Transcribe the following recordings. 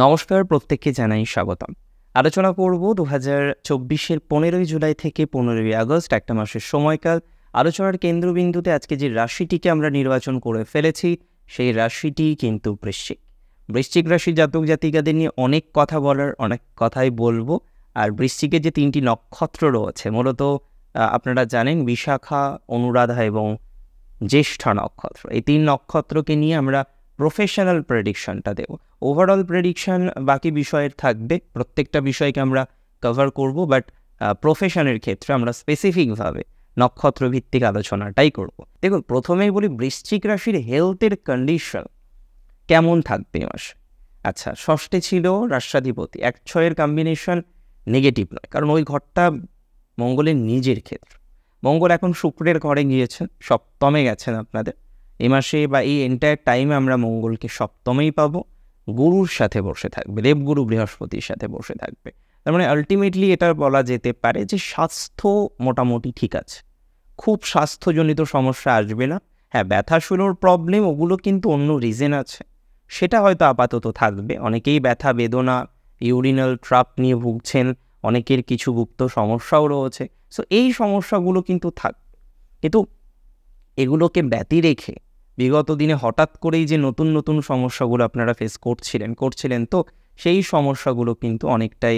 নমস্কার, প্রত্যেককে জানাই স্বাগতম। আলোচনা করব 2024-এর 15ই জুলাই থেকে 15ই আগস্ট একটা মাসের সময়কাল। আলোচনার কেন্দ্রবিন্দুতে আজকে যে রাশিটিকে আমরা নির্বাচন করে ফেলেছি, সেই রাশিটি কিন্তু বৃশ্চিক। বৃশ্চিক রাশির জাতক জাতিকাদের নিয়ে অনেক কথা বলার, অনেক কথাই বলবো। আর বৃশ্চিকের যে 3টি নক্ষত্র রয়েছে, মূলত আপনারা জানেন বিশাখা, অনুরাধা এবং জ্যেষ্ঠা নক্ষত্র। এই 3 নক্ষত্রকে নিয়ে আমরা প্রফেশনাল প্রেডিকশনটা দেব। ওভারঅল প্রেডিকশন বাকি বিষয়ের থাকবে, প্রত্যেকটা বিষয়কে আমরা কভার করব, বাট প্রফেশনের ক্ষেত্রে আমরা স্পেসিফিকভাবে নক্ষত্রভিত্তিক আলোচনাটাই করব। দেখুন, প্রথমেই বলি বৃশ্চিক রাশির হেলথের কন্ডিশন কেমন থাকবে এ মাসে। আচ্ছা, ষষ্ঠে ছিল রাষ্ট্রাধিপতি, 1-6-এর কম্বিনেশন নেগেটিভ নয়, কারণ ওই ঘরটা মঙ্গলের নিজের ক্ষেত্র। মঙ্গল এখন শুক্রের ঘরে গিয়েছেন, সপ্তমে গেছেন আপনাদের। এই মাসে বা এই এন্টায়ার টাইমে আমরা মঙ্গলকে সপ্তমেই পাবো, গুরুর সাথে বসে থাকবে, দেবগুরু বৃহস্পতির সাথে বসে থাকবে। তার মানে আলটিমেটলি এটা বলা যেতে পারে যে স্বাস্থ্য মোটামুটি ঠিক আছে, খুব স্বাস্থ্যজনিত সমস্যা আসবে না। হ্যাঁ, ব্যথা শুরুর প্রবলেম, ওগুলো কিন্তু অন্য রিজন আছে, সেটা হয়তো আপাতত থাকবে। অনেকেই ব্যথা বেদনা, ইউরিনাল ট্রাপ নিয়ে ভুগছেন, অনেকের কিছু গুপ্ত সমস্যাও রয়েছে। সো এই সমস্যাগুলো কিন্তু থাকবে, কিন্তু এগুলোকে ব্যতি রেখে বিগত দিনে হঠাৎ করেই যে নতুন নতুন সমস্যাগুলো আপনারা ফেস করছিলেন, তো সেই সমস্যাগুলো কিন্তু অনেকটাই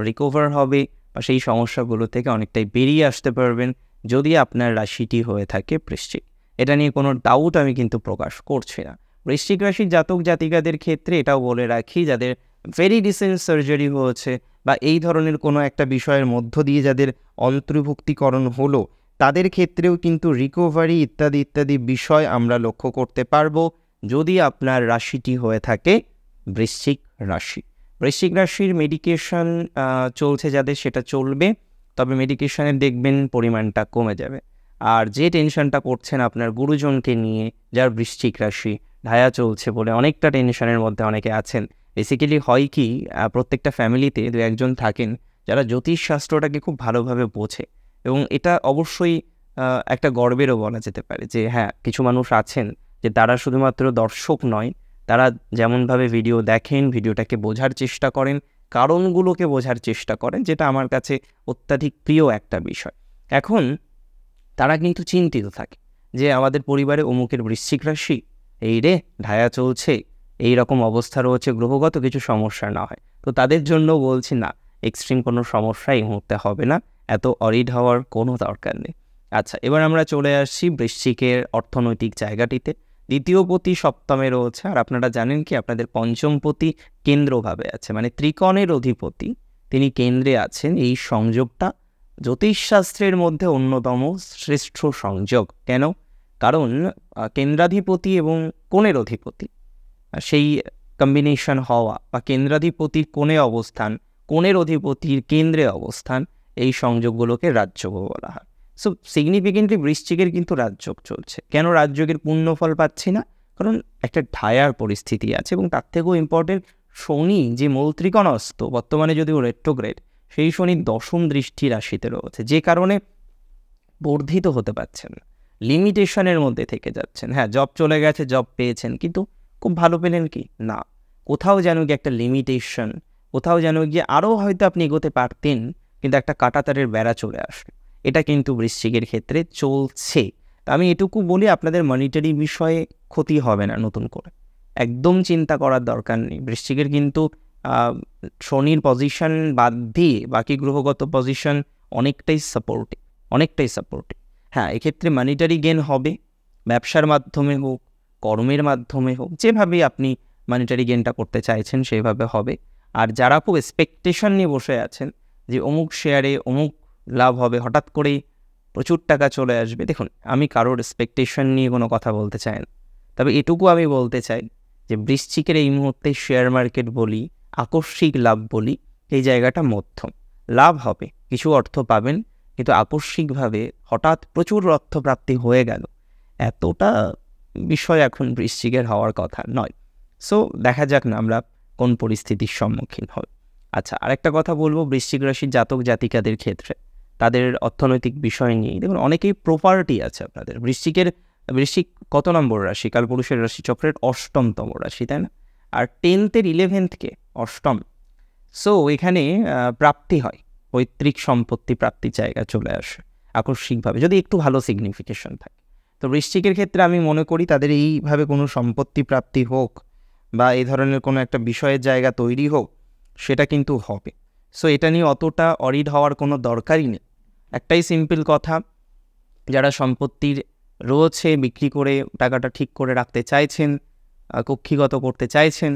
রিকভার হবে, বা সেই সমস্যাগুলো থেকে অনেকটাই বেরিয়ে আসতে পারবেন যদি আপনার রাশিটি হয়ে থাকে বৃশ্চিক। এটা নিয়ে কোনো ডাউট আমি কিন্তু প্রকাশ করছি না। বৃশ্চিক রাশির জাতক জাতিকাদের ক্ষেত্রে এটাও বলে রাখি, যাদের ভেরি রিসেন্ট সার্জারি হয়েছে বা এই ধরনের কোনো একটা বিষয়ের মধ্য দিয়ে যাদের অন্তর্ভুক্তিকরণ হলো, তাদের ক্ষেত্রেও কিন্তু রিকভারি ইত্যাদি ইত্যাদি বিষয় আমরা লক্ষ্য করতে পারবো যদি আপনার রাশিটি হয়ে থাকে বৃশ্চিক রাশি। বৃশ্চিক রাশির মেডিকেশন চলছে যাদের, সেটা চলবে, তবে মেডিকেশনের দেখবেন পরিমাণটা কমে যাবে। আর যে টেনশনটা করছেন আপনার গুরুজনকে নিয়ে, যার বৃশ্চিক রাশি, ঢায়া চলছে বলে অনেকটা টেনশনের মধ্যে অনেকে আছেন। বেসিক্যালি হয় কি, প্রত্যেকটা ফ্যামিলিতে 2-1 থাকেন যারা জ্যোতিষশাস্ত্রটাকে খুব ভালোভাবে বোঝে, এবং এটা অবশ্যই একটা গর্বেরও বলা যেতে পারে যে হ্যাঁ, কিছু মানুষ আছেন যে তারা শুধুমাত্র দর্শক নয়, তারা যেমনভাবে ভিডিও দেখেন, ভিডিওটাকে বোঝার চেষ্টা করেন, কারণগুলোকে বোঝার চেষ্টা করেন, যেটা আমার কাছে অত্যাধিক প্রিয় একটা বিষয়। এখন তারা কিন্তু চিন্তিত থাকে যে আমাদের পরিবারে অমুকের বৃশ্চিক রাশি, এই রে ঢায়া চলছে, এই রকম অবস্থা রয়েছে, গ্রহগত কিছু সমস্যা না হয়। তো তাদের জন্য বলছি না, এক্সট্রিম কোনো সমস্যা এই মুহূর্তে হবে না, এত অরিড হওয়ার কোনো দরকার নেই। আচ্ছা, এবার আমরা চলে আসছি বৃশ্চিকের অর্থনৈতিক জায়গাটিতে। দ্বিতীয় পতি সপ্তমে রয়েছে, আর আপনারা জানেন কি আপনাদের পঞ্চম পতি কেন্দ্রভাবে আছে, মানে ত্রিকোণের অধিপতি তিনি কেন্দ্রে আছেন। এই সংযোগটা জ্যোতিষশাস্ত্রের মধ্যে অন্যতম শ্রেষ্ঠ সংযোগ। কেন? কারণ কেন্দ্রাধিপতি এবং কোণের অধিপতি, সেই কম্বিনেশন হওয়া, বা কেন্দ্রাধিপতির কোণে অবস্থান, কোণের অধিপতির কেন্দ্রে অবস্থান, এই সংযোগগুলোকে রাজযোগ বলা হয়। সো সিগনিফিকেন্টলি বৃশ্চিকের কিন্তু রাজযোগ চলছে। কেন রাজযোগের পূর্ণ ফল পাচ্ছি না? কারণ একটা ঢায়ার পরিস্থিতি আছে, এবং তার থেকেও ইম্পর্টেন্ট, শনি যে মূল ত্রিকোণস্থ, বর্তমানে যদিও রেট্রোগ্রেড, সেই শনির 10ম দৃষ্টি রাশিতে রয়েছে, যে কারণে বর্ধিত হতে পারছেন না, লিমিটেশনের মধ্যে থেকে যাচ্ছেন। হ্যাঁ, জব চলে গেছে, জব পেয়েছেন, কিন্তু খুব ভালো পেলেন কি না, কোথাও যেন গিয়ে একটা লিমিটেশন, কোথাও যেন গিয়ে আরও হয়তো আপনি এগোতে পারতেন, কিন্তু একটা কাঁটাতারের বেড়া চলে আসলো। এটা কিন্তু বৃশ্চিকের ক্ষেত্রে চলছে। আমি এটুকু বলি, আপনাদের মনিটারি বিষয়ে ক্ষতি হবে না নতুন করে, একদম চিন্তা করার দরকার নেই। বৃশ্চিকের কিন্তু শনির পজিশন বাদ দিয়ে বাকি গ্রহগত পজিশন অনেকটাই সাপোর্টিভ। হ্যাঁ, এক্ষেত্রে মনিটারি গেন হবে, ব্যবসার মাধ্যমে হোক, কর্মের মাধ্যমে হোক, যেভাবেই আপনি মনিটারি গেনটা করতে চাইছেন সেভাবে হবে। আর যারা খুব এক্সপেকটেশন নিয়ে বসে আছেন যে অমুক শেয়ারে অমুক লাভ হবে, হঠাৎ করেই প্রচুর টাকা চলে আসবে, দেখুন, আমি কারোর এক্সপেকটেশন নিয়ে কোনো কথা বলতে চাই না, তবে এটুকু আমি বলতে চাই যে বৃশ্চিকের এই মুহূর্তে শেয়ার মার্কেট বলি, আকস্মিক লাভ বলি, এই জায়গাটা মধ্যম। লাভ হবে, কিছু অর্থ পাবেন, কিন্তু আকস্মিকভাবে হঠাৎ প্রচুর অর্থপ্রাপ্তি হয়ে গেল, এতটা বিষয় এখন বৃশ্চিকের হওয়ার কথা নয়। সো দেখা যাক না আমরা কোন পরিস্থিতির সম্মুখীন হই। আচ্ছা, আরেকটা কথা বলবো বৃশ্চিক রাশির জাতক জাতিকাদের ক্ষেত্রে, তাদের অর্থনৈতিক বিষয় নিয়ে। দেখুন, অনেকেই প্রপার্টি আছে আপনাদের। বৃশ্চিক কত নম্বর রাশি? কালপুরুষের রাশি চক্রের 8মতম রাশি, তাই না? আর 10th-11th-কে অষ্টম। সো এখানে প্রাপ্তি হয়, পৈতৃক সম্পত্তি প্রাপ্তির জায়গা চলে আসে আকস্মিকভাবে, যদি একটু ভালো সিগনিফিকেশন থাকে। তো বৃশ্চিকের ক্ষেত্রে আমি মনে করি তাদের এইভাবে কোনো সম্পত্তি প্রাপ্তি হোক বা এই ধরনের কোনো একটা বিষয়ের জায়গা তৈরি হোক, সেটা কিন্তু হবে। সো এটা নিয়ে অতটা অরিড হওয়ার কোনো দরকারই নেই। একটাই সিম্পল কথা, যারা সম্পত্তির রয়েছে বিক্রি করে টাকাটা ঠিক করে রাখতে চাইছেন, কক্ষিগত করতে চাইছেন,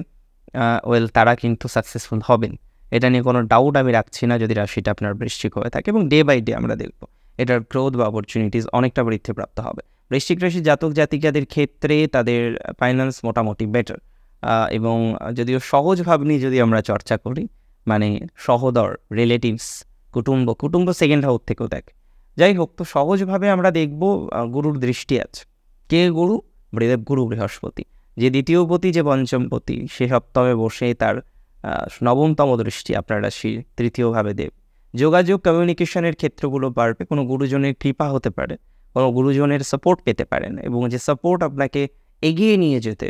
তারা কিন্তু সাকসেসফুল হবেন, এটা নিয়ে কোনো ডাউট আমি রাখছি না, যদি রাশিটা আপনার বৃশ্চিক হয়ে থাকে। এবং ডে বাই ডে আমরা দেখব এটার গ্রোথ বা অপরচুনিটিস অনেকটা বৃদ্ধিপ্রাপ্ত হবে। বৃশ্চিক রাশির জাতক জাতিকাদের ক্ষেত্রে তাদের ফাইন্যান্স মোটামুটি বেটার, এবং যদিও সহজ ভাবনি যদি আমরা চর্চা করি, মানে সহোদর, রিলেটিভস, কুটুম্ব সেকেন্ড হাউস থেকেও দেখে। যাই হোক, তো সহজভাবে আমরা দেখব গুরুর দৃষ্টি আছে। কে গুরু? গুরু বৃহস্পতি, যে দ্বিতীয়পতি, যে পঞ্চমপতি, সে সপ্তমে বসে তার নবমতম দৃষ্টি আপনার রাশি তৃতীয়ভাবে দেব। যোগাযোগ, কমিউনিকেশনের ক্ষেত্রগুলো বাড়বে, কোনো গুরুজনের কৃপা হতে পারে, কোনো গুরুজনের সাপোর্ট পেতে পারেন, এবং যে সাপোর্ট আপনাকে এগিয়ে নিয়ে যেতে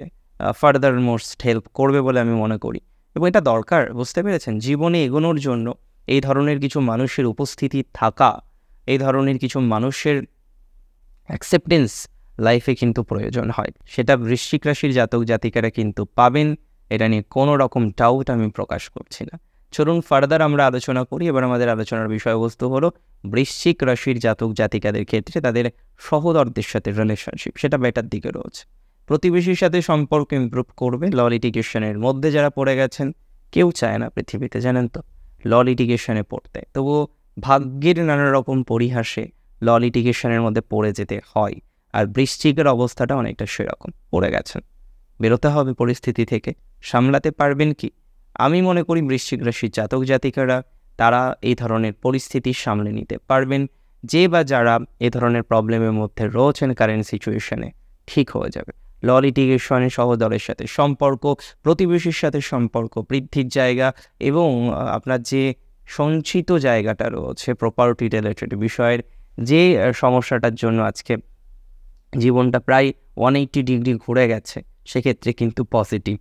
ফার্দার মোস্ট হেল্প করবে বলে আমি মনে করি। এবং এটা দরকার, বুঝতে পেরেছেন? জীবনে এগোনোর জন্য এই ধরনের কিছু মানুষের উপস্থিতি থাকা, এই ধরনের কিছু মানুষের অ্যাকসেপ্টেন্স লাইফে কিন্তু প্রয়োজন হয়। সেটা বৃশ্চিক রাশির জাতক জাতিকারা কিন্তু পাবেন, এটা নিয়ে কোনো রকম ডাউট আমি প্রকাশ করছি না। চলুন ফার্দার আমরা আলোচনা করি। এবার আমাদের আলোচনার বিষয়বস্তু হলো বৃশ্চিক রাশির জাতক জাতিকাদের ক্ষেত্রে তাদের সহোদরদের সাথে রিলেশনশিপ, সেটা বেটার দিকে রয়েছে। প্রতিবেশীর সাথে সম্পর্ক ইমপ্রুভ করবে। ল লিটিগেশনের মধ্যে যারা পড়ে গেছেন, কেউ চায় না পৃথিবীতে, জানেন তো, ল লিটিগেশনে পড়তে, তবুও ভাগ্যের নানা রকম পরিহাসে ল লিটিগেশনের মধ্যে পড়ে যেতে হয়। আর বৃশ্চিকের অবস্থাটা অনেকটা সেরকম, পড়ে গেছেন, বেরোতে হবে পরিস্থিতি থেকে। সামলাতে পারবেন কি? আমি মনে করি বৃশ্চিক রাশির জাতক জাতিকারা তারা এই ধরনের পরিস্থিতি সামলে নিতে পারবেন। যে বা যারা এই ধরনের প্রবলেমের মধ্যে রয়েছেন কারেন্ট সিচুয়েশনে, ঠিক হয়ে যাবে। ল লিটিগেশনে সহোদরের সাথে সম্পর্ক, প্রতিবেশীর সাথে সম্পর্ক বৃদ্ধির জায়গা, এবং আপনার যে সঞ্চিত জায়গাটা রয়েছে প্রপার্টি রিলেটেড বিষয়ের, যে সমস্যাটার জন্য আজকে জীবনটা প্রায় 180 ডিগ্রি ঘুরে গেছে, সেক্ষেত্রে কিন্তু পজিটিভ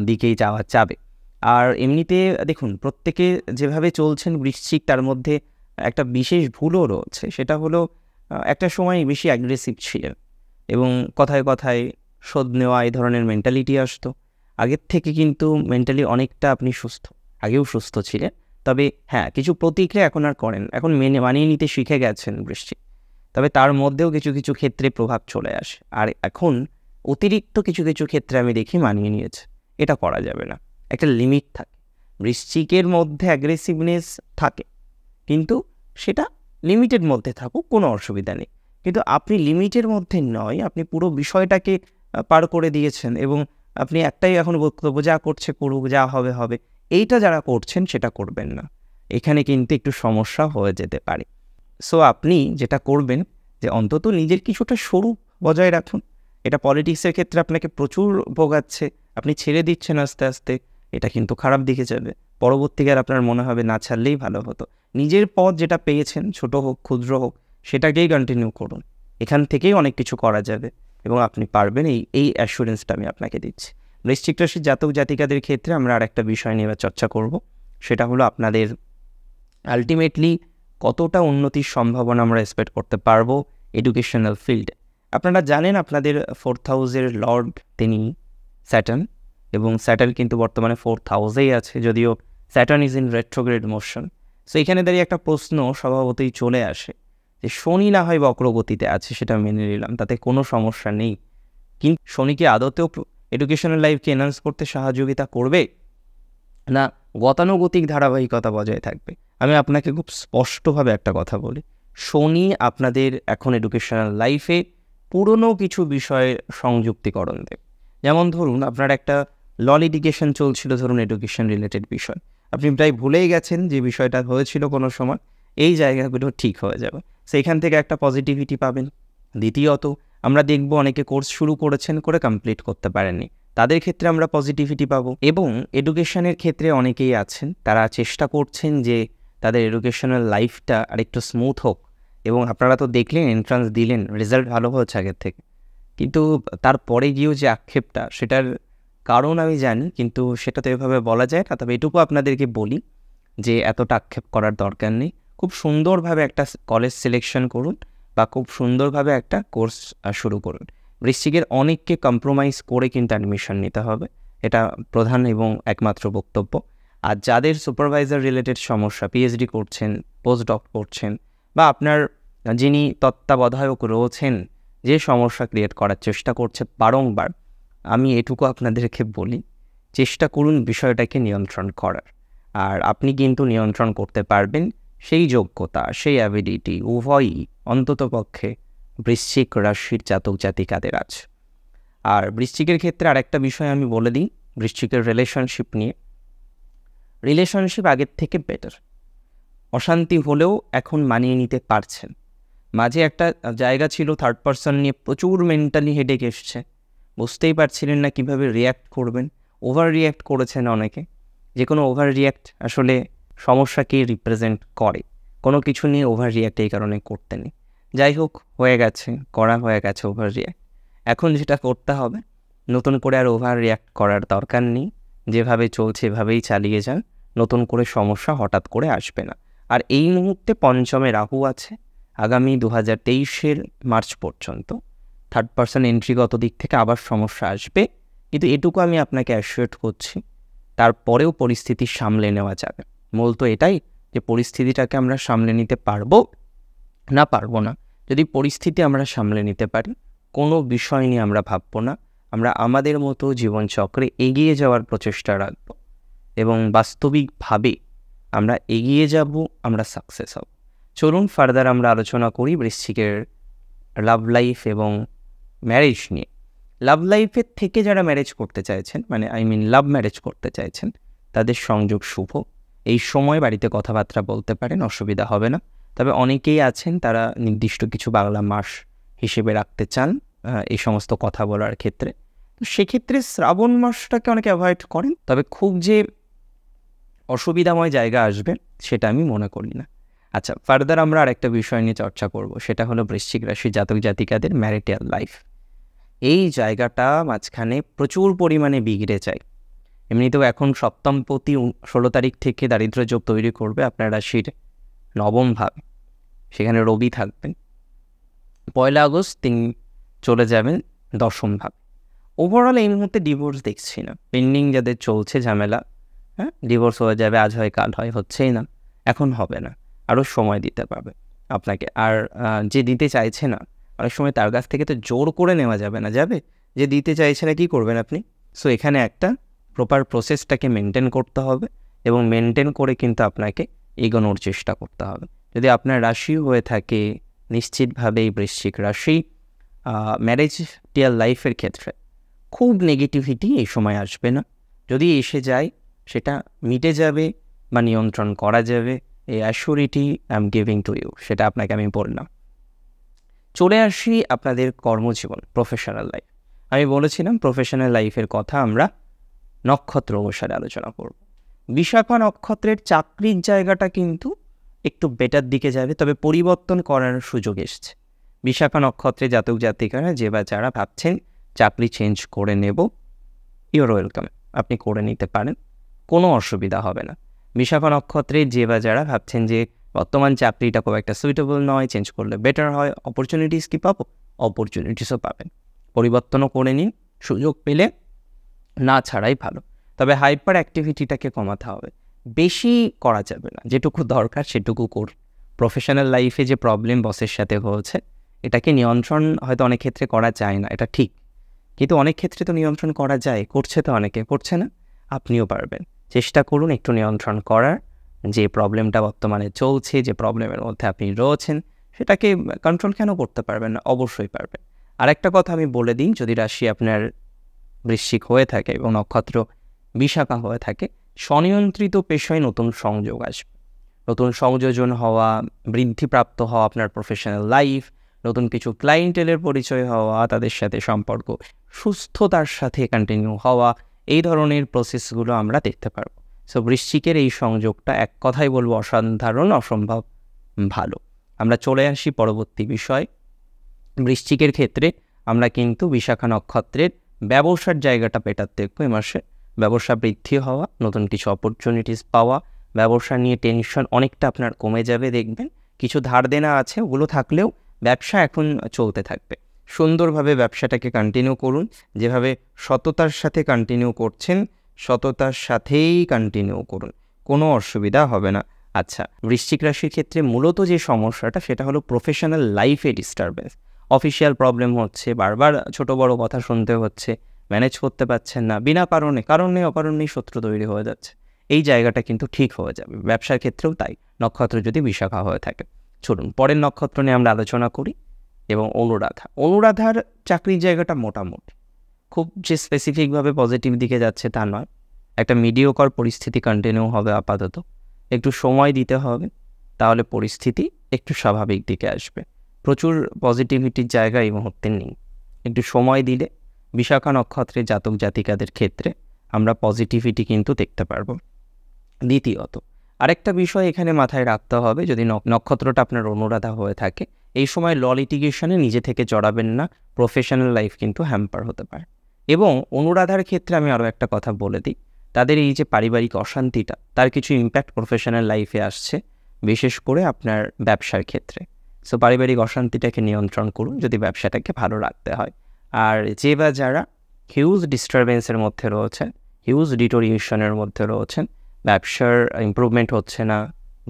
দিকেই যাওয়া যাবে। আর এমনিতে দেখুন, প্রত্যেকে যেভাবে চলছেন বৃশ্চিক, তার মধ্যে একটা বিশেষ ভুলও রয়েছে। সেটা হলো একটা সময় বেশি অ্যাগ্রেসিভ ছিলেন এবং কথায় কথায় শোধ নেওয়া এই ধরনের মেন্টালিটি আসতো। আগের থেকে কিন্তু মেন্টালি অনেকটা আপনি সুস্থ, আগেও সুস্থ ছিলেন, তবে হ্যাঁ, কিছু প্রতিক্রিয়া এখন আর করেন, এখন মানিয়ে নিতে শিখে গেছেন বৃশ্চিক। তবে তার মধ্যেও কিছু কিছু ক্ষেত্রে প্রভাব চলে আসে, আর এখন অতিরিক্ত কিছু কিছু ক্ষেত্রে আমি দেখি মানিয়ে নিয়েছে। এটা করা যাবে না, একটা লিমিট থাকে। বৃশ্চিকের মধ্যে অ্যাগ্রেসিভনেস থাকে, কিন্তু সেটা লিমিটের মধ্যে থাকুক, কোনো অসুবিধা নেই। কিন্তু আপনি লিমিটের মধ্যে নয়, আপনি পুরো বিষয়টাকে পার করে দিয়েছেন, এবং আপনি একটাই এখন বক্তব্য, যা করছে করুক, যা হবে হবে। এইটা যারা করছেন সেটা করবেন না, এখানে কিন্তু একটু সমস্যা হয়ে যেতে পারে। সো আপনি যেটা করবেন, যে অন্তত নিজের কিছুটা স্বরূপ বজায় রাখুন। এটা পলিটিক্সের ক্ষেত্রে আপনাকে প্রচুর ভোগাচ্ছে, আপনি ছেড়ে দিচ্ছেন আস্তে আস্তে, এটা কিন্তু খারাপ দিকে যাবে। পরবর্তীকার আপনার মনে হবে না ছাড়লেই ভালো হতো। নিজের পথ যেটা পেয়েছেন, ছোট হোক ক্ষুদ্র হোক, সেটাকেই কন্টিনিউ করুন। এখান থেকেই অনেক কিছু করা যাবে এবং আপনি পারবেন, এই অ্যাসুরেন্সটা আমি আপনাকে দিচ্ছি। বৃশ্চিক রাশির জাতক জাতিকাদের ক্ষেত্রে আমরা আর একটা বিষয় নিয়ে চর্চা করব, সেটা হলো আপনাদের আলটিমেটলি কতটা উন্নতির সম্ভাবনা আমরা এক্সপেক্ট করতে পারবো এডুকেশনাল ফিল্ডে। আপনারা জানেন আপনাদের 4th হাউসের লর্ড তিনি স্যাটার্ন, এবং স্যাটার্ন কিন্তু বর্তমানে 4th হাউসেই আছে, যদিও Saturn is in retrograde motion. So এখানে দাঁড়িয়ে একটা প্রশ্ন স্বভাবতই চলে আসে, যে শনি না হয় বক্রগতিতে আছে, সেটা মেনে নিলাম, তাতে কোনো সমস্যা নেই, কিন্তু শনি কি আদতেও এডুকেশনাল লাইফকে এনহান্স করতে সহযোগিতা করবে, না গতানুগতিক ধারাবাহিকতা বজায় থাকবে? আমি আপনাকে খুব স্পষ্টভাবে একটা কথা বলি, শনি আপনাদের এখন এডুকেশনাল লাইফে পুরনো কিছু বিষয়ের সংযুক্তিকরণ দেবে। যেমন ধরুন, আপনার একটা ল লিটিগেশন চলছিল, ধরুন এডুকেশন রিলেটেড বিষয়, আপনি প্রায় ভুলেই গেছেন যে বিষয়টা হয়েছিল কোনো সময়, এই জায়গাগুলো ঠিক হয়ে যাবে, সেইখান থেকে একটা পজিটিভিটি পাবেন। দ্বিতীয়ত, আমরা দেখব অনেকে কোর্স শুরু করেছেন, করে কমপ্লিট করতে পারেননি, তাদের ক্ষেত্রে আমরা পজিটিভিটি পাবো। এবং এডুকেশনের ক্ষেত্রে অনেকেই আছেন, তারা চেষ্টা করছেন যে তাদের এডুকেশনাল লাইফটা আরেকটু স্মুথ হোক, এবং আপনারা তো দেখলেন, এন্ট্রান্স দিলেন, রেজাল্ট ভালো হয়েছে আগের থেকে, কিন্তু তারপরে গিয়েও যে আক্ষেপটা, সেটার কারণ আমি জানি, কিন্তু সেটা তো এভাবে বলা যায় না। তবে এটুকু আপনাদেরকে বলি যে এতটা আক্ষেপ করার দরকার নেই। খুব সুন্দরভাবে একটা কলেজ সিলেকশন করুন বা খুব সুন্দরভাবে একটা কোর্স শুরু করুন। বৃশ্চিকের অনেককে কম্প্রোমাইজ করে কিন্তু অ্যাডমিশন নিতে হবে, এটা প্রধান এবং একমাত্র বক্তব্য। আর যাদের সুপারভাইজার রিলেটেড সমস্যা, পিএইচডি করছেন, পোস্ট ডক করছেন, বা আপনার যিনি তত্ত্বাবধায়ক রয়েছেন যে সমস্যা ক্রিয়েট করার চেষ্টা করছে বারংবার, আমি এটুকু আপনাদেরকে বলি, চেষ্টা করুন বিষয়টাকে নিয়ন্ত্রণ করার। আর আপনি কিন্তু নিয়ন্ত্রণ করতে পারবেন, সেই যোগ্যতা, সেই অ্যাবিলিটি উভয়ই অন্ততপক্ষে বৃশ্চিক রাশির জাতক জাতিকাদের আছে। আর বৃশ্চিকের ক্ষেত্রে আরেকটা বিষয় আমি বলে দিই, বৃশ্চিকের রিলেশনশিপ নিয়ে। রিলেশনশিপ আগের থেকে বেটার। অশান্তি হলেও এখন মানিয়ে নিতে পারছেন। মাঝে একটা জায়গা ছিল থার্ড পারসন নিয়ে প্রচুর মেন্টালি হেডেক এসছে, বুঝতেই পারছিলেন না কীভাবে রিয়্যাক্ট করবেন, ওভার রিয়্যাক্ট করেছেন অনেকে। যে কোনো ওভার রিয়্যাক্ট আসলে সমস্যাকে রিপ্রেজেন্ট করে, কোনো কিছু নিয়ে ওভার রিয়্যাক্ট এই কারণে করতে নেই। যাই হোক, হয়ে গেছে, করা হয়ে গেছে ওভার রিয়্যাক্ট। এখন যেটা করতে হবে, নতুন করে আর ওভার রিয়্যাক্ট করার দরকার নেই। যেভাবে চলছে এভাবেই চালিয়ে যান, নতুন করে সমস্যা হঠাৎ করে আসবে না। আর এই মুহূর্তে পঞ্চমে রাহু আছে, আগামী 2023 মার্চ পর্যন্ত। থার্ড পারসন এন্ট্রিগত দিক থেকে আবার সমস্যা আসবে, কিন্তু এটুকু আমি আপনাকে অ্যাসিওর করছি, তারপরেও পরিস্থিতি সামলে নেওয়া যাবে। মূল তো এটাই যে পরিস্থিতিটাকে আমরা সামলে নিতে পারবো না পারবো না। যদি পরিস্থিতি আমরা সামলে নিতে পারি, কোনো বিষয় নিয়ে আমরা ভাববো না, আমরা আমাদের মতো জীবনচক্রে এগিয়ে যাওয়ার প্রচেষ্টা রাখব এবং বাস্তবিকভাবে আমরা এগিয়ে যাব, আমরা সাকসেস হব। চলুন ফার্দার আমরা আলোচনা করি বৃশ্চিকের লাভ লাইফ এবং ম্যারেজ নিয়ে। লাভ লাইফের থেকে যারা ম্যারেজ করতে চাইছেন, মানে লাভ ম্যারেজ করতে চাইছেন, তাদের সংযোগ শুভ। এই সময় বাড়িতে কথাবার্তা বলতে পারেন, অসুবিধা হবে না। তবে অনেকেই আছেন তারা নির্দিষ্ট কিছু বাংলা মাস হিসেবে রাখতে চান এই সমস্ত কথা বলার ক্ষেত্রে। তো সেক্ষেত্রে শ্রাবণ মাসটাকে অনেকে অ্যাভয়েড করেন, তবে খুব যে অসুবিধাময় জায়গা আসবে সেটা আমি মনে করি না। আচ্ছা, ফার্দার আমরা আরেকটা বিষয় নিয়ে চর্চা করব, সেটা হলো বৃশ্চিক রাশির জাতক জাতিকাদের ম্যারিটাল লাইফ। এই জায়গাটা মাঝখানে প্রচুর পরিমাণে বিগড়ে যায়। এমনিতেও এখন সপ্তমপতি 16 তারিখ থেকে দারিদ্র্য যোগ তৈরি করবে আপনার রাশির নবম ভাব, সেখানে রবি থাকবেন। 1 আগস্ট তিনি চলে যাবেন দশম ভাব। ওভারঅল এই মুহূর্তে ডিভোর্স দেখছি না, পেন্ডিং যাদের চলছে ঝামেলা, ডিভোর্স হয়ে যাবে, আজ হয় কাল হয়, হচ্ছেই না, এখন হবে না, আরও সময় দিতে পারবে আপনাকে। আর যে দিতে চাইছে না, অনেক সময় তার কাছ থেকে তো জোর করে নেওয়া যাবে না, যাবে যে দিতে চাইছে না, কী করবেন আপনি? সো এখানে একটা প্রপার প্রসেসটাকে মেনটেন করতে হবে এবং মেনটেন করে কিন্তু আপনাকে এগোনোর চেষ্টা করতে হবে। যদি আপনার রাশি হয়ে থাকে নিশ্চিতভাবেই বৃশ্চিক রাশি, ম্যারেজিয়াল লাইফের ক্ষেত্রে খুব নেগেটিভিটি এই সময় আসবে না। যদি এসে যায় সেটা মিটে যাবে বা নিয়ন্ত্রণ করা যাবে, এই assurity I am giving to you, সেটা আপনাকে আমি বললাম। চলে আসি আপনাদের কর্মজীবন, প্রফেশনাল লাইফ। আমি বলেছিলাম প্রফেশনাল লাইফের কথা আমরা নক্ষত্র অনুসারে আলোচনা করব। বিশাখা নক্ষত্রের চাকরির জায়গাটা কিন্তু একটু বেটার দিকে যাবে, তবে পরিবর্তন করার সুযোগ এসছে। বিশাখা নক্ষত্রে জাতক জাতিকারা যে বা যারা ভাবছেন চাকরি চেঞ্জ করে নেব, ইউর ওয়েলকাম, আপনি করে নিতে পারেন, কোনো অসুবিধা হবে না। বিশাখা নক্ষত্রে যে বা যারা ভাবছেন যে বর্তমান চাকরিটা খুব একটা সুইটেবল নয়, চেঞ্জ করলে বেটার হয়, অপরচুনিটিস কি পাবো? অপরচুনিটিসও পাবেন, পরিবর্তনও করে নিন, সুযোগ পেলে না ছাড়াই ভালো। তবে হাইপার অ্যাক্টিভিটিটাকে কমাতে হবে, বেশি করা যাবে না, যেটুকু দরকার সেটুকু করুন। প্রফেশনাল লাইফে যে প্রবলেম বসের সাথে হয়েছে, এটাকে নিয়ন্ত্রণ হয়তো অনেক ক্ষেত্রে করা যায় না, এটা ঠিক, কিন্তু অনেক ক্ষেত্রে তো নিয়ন্ত্রণ করা যায়, করছে তো অনেকে, করছে না? আপনিও পারবেন। চেষ্টা করুন একটু নিয়ন্ত্রণ করার। যে প্রবলেমটা বর্তমানে চলছে, যে প্রবলেমের মধ্যে আপনি রয়েছেন, সেটাকে কন্ট্রোল কেন করতে পারবেন না? অবশ্যই পারবেন। আরেকটা কথা আমি বলে দিই, যদি রাশি আপনার বৃশ্চিক হয়ে থাকে এবং নক্ষত্র বিশাখা হয়ে থাকে, স্বনিয়ন্ত্রিত পেশায় নতুন সংযোগ আসবে, নতুন সংযোজন হওয়া, বৃদ্ধিপ্রাপ্ত হওয়া আপনার প্রফেশনাল লাইফ, নতুন কিছু ক্লায়েন্টেলের পরিচয় হওয়া, তাদের সাথে সম্পর্ক সুস্থতার সাথে কন্টিনিউ হওয়া, এই ধরনের প্রসেসগুলো আমরা দেখতে পারবো। সো বৃশ্চিকের এই সংযোগটা এক কথাই বলবো অসাধারণ, অসম্ভব ভালো। আমরা চলে আসি পরবর্তী বিষয়। বৃশ্চিকের ক্ষেত্রে আমরা কিন্তু বিশাখা নক্ষত্রের ব্যবসার জায়গাটা বেটার দেখবো এই মাসে। ব্যবসা বৃদ্ধি হওয়া, নতুন কিছু অপরচুনিটিস পাওয়া, ব্যবসা নিয়ে টেনশন অনেকটা আপনার কমে যাবে দেখবেন। কিছু ধার দেনা আছে, ওগুলো থাকলেও ব্যবসা এখন চলতে থাকবে। সুন্দরভাবে ব্যবসাটাকে কন্টিনিউ করুন, যেভাবে সততার সাথে কন্টিনিউ করছেন সততার সাথেই কন্টিনিউ করুন, কোনো অসুবিধা হবে না। আচ্ছা, বৃশ্চিক রাশির ক্ষেত্রে মূলত যে সমস্যাটা সেটা হলো প্রফেশনাল লাইফে ডিস্টারবেন্স। অফিসিয়াল প্রবলেম হচ্ছে, বারবার ছোট বড় কথা শুনতে হচ্ছে, ম্যানেজ করতে পারছেন না, বিনা কারণে অকারণেই শত্রু তৈরি হয়ে যাচ্ছে। এই জায়গাটা কিন্তু ঠিক হয়ে যাবে। ব্যবসার ক্ষেত্রেও তাই, নক্ষত্র যদি বিশাখা হয়ে থাকে। চলুন পরের নক্ষত্র নিয়ে আমরা আলোচনা করি, এবং অনুরাধার চাকরির জায়গাটা মোটামুটি, খুব যে স্পেসিফিকভাবে পজিটিভ দিকে যাচ্ছে তা নয়। একটা মিডিওকর পরিস্থিতি কন্টিনিউ হবে আপাতত, একটু সময় দিতে হবে, তাহলে পরিস্থিতি একটু স্বাভাবিক দিকে আসবে। প্রচুর পজিটিভিটির জায়গা এই মুহূর্তে নেই, একটু সময় দিলে বিশাখা নক্ষত্রের জাতক জাতিকাদের ক্ষেত্রে আমরা পজিটিভিটি কিন্তু দেখতে পারবো। দ্বিতীয়ত আরেকটা বিষয় এখানে মাথায় রাখতে হবে, যদি নক্ষত্রটা আপনার অনুরাধা হয়ে থাকে, এই সময় ল লিটিগেশনে নিজে থেকে জড়াবেন না, প্রফেশনাল লাইফ কিন্তু হ্যাম্পার হতে পারে। এবং অনুরাধার ক্ষেত্রে আমি আরও একটা কথা বলে দিই, তাদের এই যে পারিবারিক অশান্তিটা, তার কিছু ইম্প্যাক্ট প্রফেশনাল লাইফে আসছে, বিশেষ করে আপনার ব্যবসার ক্ষেত্রে। সো পারিবারিক অশান্তিটাকে নিয়ন্ত্রণ করুন যদি ব্যবসাটাকে ভালো রাখতে হয়। আর যে বা যারা হিউজ ডিস্টারবেন্সের মধ্যে রয়েছেন, হিউজ ডিটোরিয়েশনের মধ্যে রয়েছেন, ব্যবসার ইমপ্রুভমেন্ট হচ্ছে না,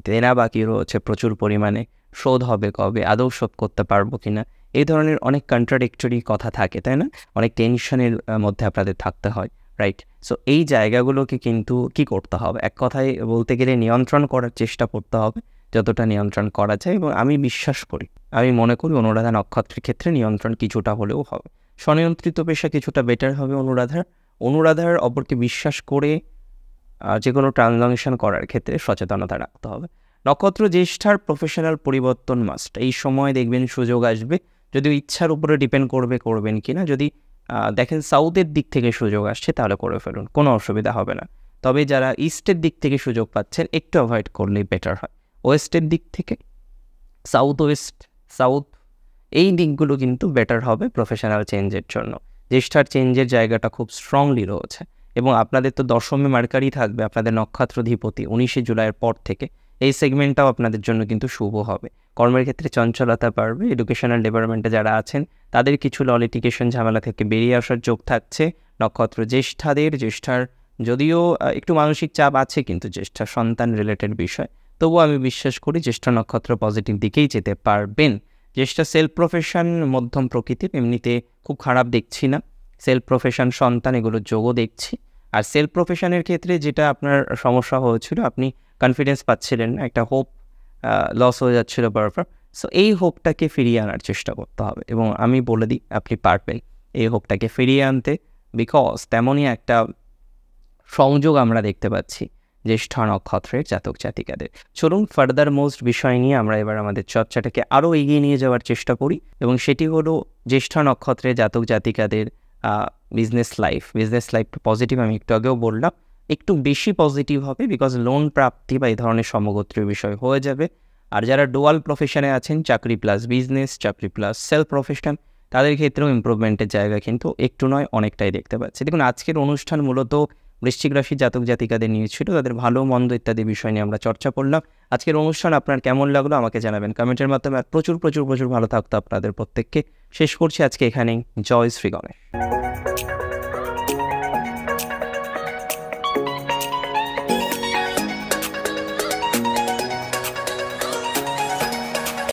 দেনা বাকি রয়েছে প্রচুর পরিমাণে, শোধ হবে কবে, আদৌ শোধ করতে পারবো কিনা, এই ধরনের অনেক কন্ট্রাডিক্টরি কথা থাকে, তাই না? অনেক টেনশনের মধ্যে আপনাদের থাকতে হয়, রাইট? সো এই জায়গাগুলোকে কিন্তু কি করতে হবে, এক কথায় বলতে গেলে নিয়ন্ত্রণ করার চেষ্টা করতে হবে যতটা নিয়ন্ত্রণ করা যায়। এবং আমি বিশ্বাস করি, আমি মনে করি অনুরাধা নক্ষত্রের ক্ষেত্রে নিয়ন্ত্রণ কিছুটা হলেও হবে। স্বনিয়ন্ত্রিত পেশা কিছুটা বেটার হবে অনুরাধার অপরকে বিশ্বাস করে যে কোনো ট্রানজাকশন করার ক্ষেত্রে সচেতনতা রাখতে হবে। নক্ষত্র জ্যেষ্ঠার প্রফেশনাল পরিবর্তন মাস্ট। এই সময় দেখবেন সুযোগ আসবে, যদিও ইচ্ছার উপরে ডিপেন্ড করবেন কিনা। যদি দেখেন সাউথের দিক থেকে সুযোগ আসছে তাহলে করে ফেলুন, কোনো অসুবিধা হবে না। তবে যারা ইস্টের দিক থেকে সুযোগ পাচ্ছেন একটু অ্যাভয়েড করলেই বেটার হয়। ওয়েস্টের দিক থেকে সাউথ এই দিকগুলো কিন্তু বেটার হবে প্রফেশনাল চেঞ্জের জন্য। জ্যেষ্ঠার চেঞ্জের জায়গাটা খুব স্ট্রংলি রয়েছে, এবং আপনাদের তো দশমে মার্কারি থাকবে, আপনাদের নক্ষত্রাধিপতি 19শে জুলাইয়ের পর থেকে। এই সেগমেন্টটাও আপনাদের জন্য কিন্তু শুভ হবে। কর্মের ক্ষেত্রে চঞ্চলতা বাড়বে। এডুকেশনাল ডেভেলপমেন্টে যারা আছেন তাদের কিছু ল লিটিগেশন ঝামেলা থেকে বেরিয়ে আসার যোগ থাকছে। নক্ষত্র জ্যেষ্ঠার যদিও একটু মানসিক চাপ আছে, কিন্তু জ্যেষ্ঠা সন্তান রিলেটেড বিষয়, তবুও আমি বিশ্বাস করি জ্যেষ্ঠা নক্ষত্র পজিটিভ দিকেই যেতে পারবেন। জ্যেষ্ঠা সেলফ প্রফেশন মধ্যম প্রকৃতির, এমনিতে খুব খারাপ দেখছি না। সেলফ প্রফেশন, সন্তান, এগুলোর যোগও দেখছি। আর সেলফ প্রফেশনের ক্ষেত্রে যেটা আপনার সমস্যা হয়েছিল, আপনি কনফিডেন্স পাচ্ছিলেন না, একটা হোপ লস হয়ে যাচ্ছিল বারবার। সো এই হোপটাকে ফিরিয়ে আনার চেষ্টা করতে হবে, এবং আমি বলে দিই আপনি পারবেন এই হোপটাকে ফিরিয়ে আনতে, বিকজ তেমনই একটা সংযোগ আমরা দেখতে পাচ্ছি জ্যেষ্ঠা নক্ষত্রের জাতক জাতিকাদের। চলুন ফার্দার মোস্ট বিষয় নিয়ে আমরা এবার আমাদের চর্চাটাকে আরও এগিয়ে নিয়ে যাওয়ার চেষ্টা করি, এবং সেটি হলো জ্যেষ্ঠা নক্ষত্রের জাতক জাতিকাদের বিজনেস লাইফ পজিটিভ। আমি একটু আগেও বললাম একটু বেশি পজিটিভ হবে, বিকজ লোন প্রাপ্তি বা এই ধরনের সমগোত্রীয় বিষয় হয়ে যাবে। আর যারা ডুয়াল প্রফেশনে আছেন, চাকরি প্লাস বিজনেস, চাকরি প্লাস সেলফ প্রফেশন, তাদের ক্ষেত্রেও ইমপ্রুভমেন্টের জায়গা কিন্তু একটু নয় অনেকটাই দেখতে পাচ্ছি। দেখুন আজকের অনুষ্ঠান মূলত বৃশ্চিক রাশির জাতক জাতিকাদের নিয়ে ছিল, তাদের ভালো মন্দ ইত্যাদি বিষয় নিয়ে আমরা চর্চা করলাম। আজকের অনুষ্ঠান আপনার কেমন লাগলো আমাকে জানাবেন কমেন্টের মাধ্যমে। আর প্রচুর ভালো থাকতো আপনাদের প্রত্যেককে। শেষ করছি আজকে এখানেই। জয় শ্রী গণেশ।